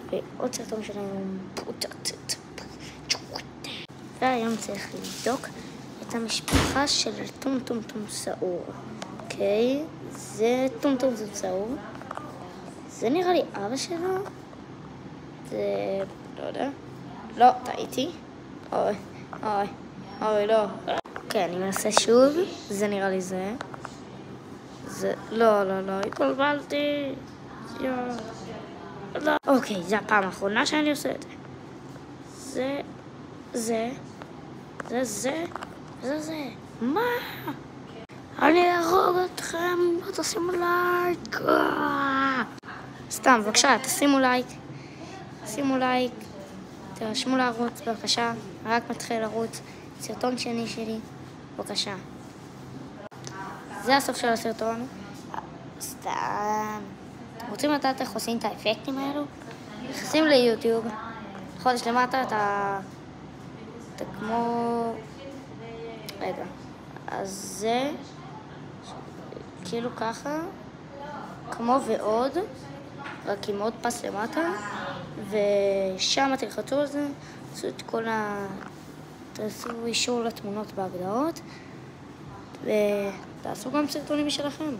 ועוד סרטון שלנו. והיום צריך לבדוק את המשפחה של טומטום סעור. אוקיי, זה טומטום סעור. זה נראה לי אבא שלו. זה... לא יודע. לא, טעיתי. אוי, לא. כן, אני מנסה שוב. זה נראה לי זה. זה... לא, התבלבלתי. לא. אוקיי, זו הפעם האחרונה שאני עושה את זה. זה. מה? אני ארוג אתכם, לא תשימו לייק. סתם, בבקשה, תשימו לייק. תרשמו לערוץ, בבקשה. רק מתחיל לרוץ. סרטון שני שלי, בבקשה. זה הסוף של הסרטון. סתם. רוצים לדעת איך עושים את האפקטים האלו? נכנסים ליוטיוב. חודש למטה אתה כמו... רגע. אז זה כאילו ככה, כמו ועוד, רק עם עוד פס למטה, ושם תלחצו על זה, תעשו אישור לתמונות בהגדרות, ותעשו גם סרטונים משלכם.